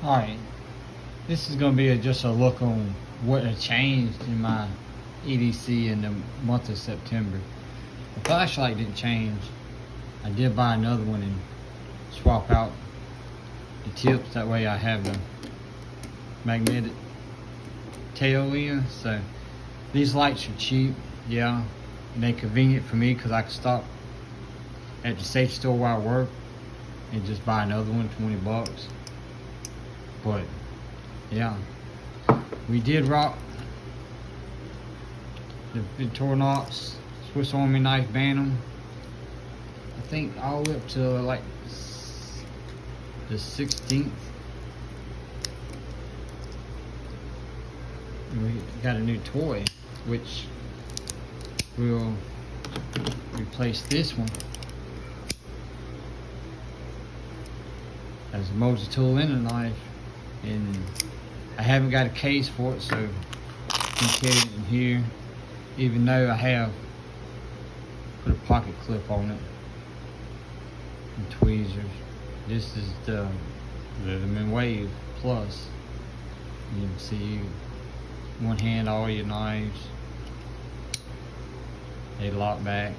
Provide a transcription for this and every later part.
Alright, this is going to be just a look on what had changed in my EDC in the month of September. The flashlight didn't change. I did buy another one and swap out the tips. That way I have the magnetic tail in. So these lights are cheap, yeah. And they're convenient for me because I can stop at the safe store where I work and just buy another one, 20 bucks. But yeah, we did rock the Victorinox Swiss Army knife Bantam. I think all up to like the 16th. And we got a new toy, which will replace this one as a multi-tool inner knife. And I haven't got a case for it, so I can carry it in here, even though I have put a pocket clip on it and tweezers. This is the Wave Plus. You can see one hand all your knives. They lock back.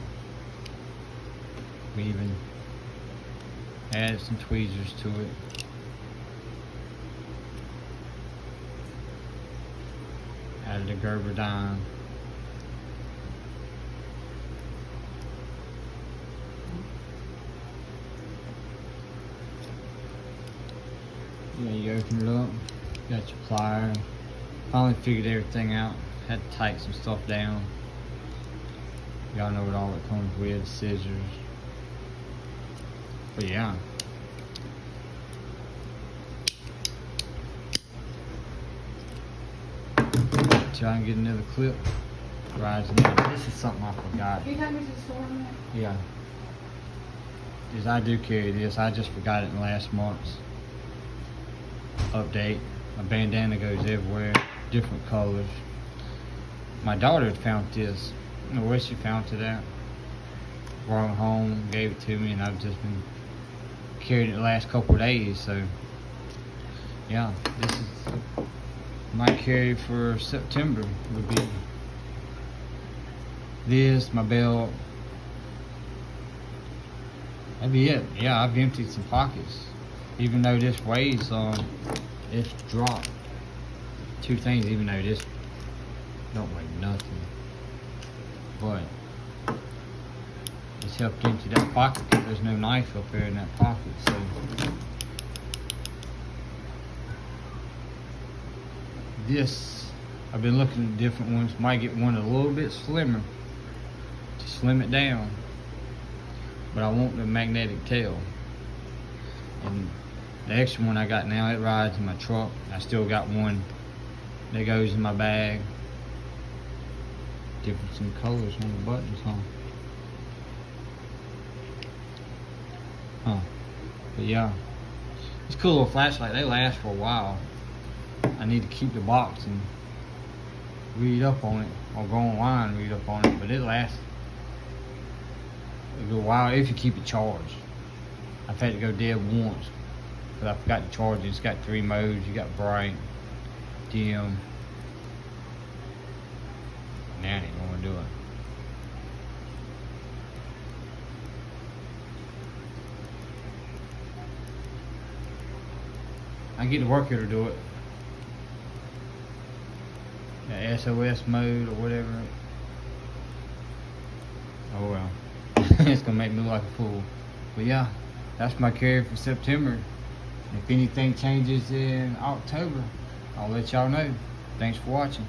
We even added some tweezers to it. Added a Gerber dime. Yeah, you open it up, got your pliers. Finally figured everything out. Had to tighten some stuff down. Y'all know what all it comes with, scissors. But yeah. Try and get another clip. Rise in. This is something I forgot. You got me to the store on that? Yeah. Yes, I do carry this. I just forgot it in last month's update. My bandana goes everywhere, different colors. My daughter had found this. I don't know where she found it at. Brought it home, gave it to me, and I've just been carrying it the last couple of days. So, yeah, this is my carry for September would be this, my belt. That'd be it. Yeah, I've emptied some pockets. Even though this weighs, it's dropped. Two things, even though this don't weigh nothing. But it's helped empty that pocket because there's no knife up there in that pocket. So this, I've been looking at different ones. Might get one a little bit slimmer to slim it down, but I want the magnetic tail. And the extra one I got now, it rides in my truck. I still got one that goes in my bag. Difference in colors on the buttons, But yeah, it's a cool little flashlight. They last for a while. I need to keep the box and read up on it, or go online and read up on it, but it lasts a good while if you keep it charged. I've had to go dead once because I forgot to charge it. It's got 3 modes. You got bright, dim. Now I ain't gonna do it. I get the worker to do it. The SOS mode or whatever. Oh well. It's gonna make me look like a fool. But yeah, that's my carry for September. If anything changes in October, I'll let y'all know. Thanks for watching.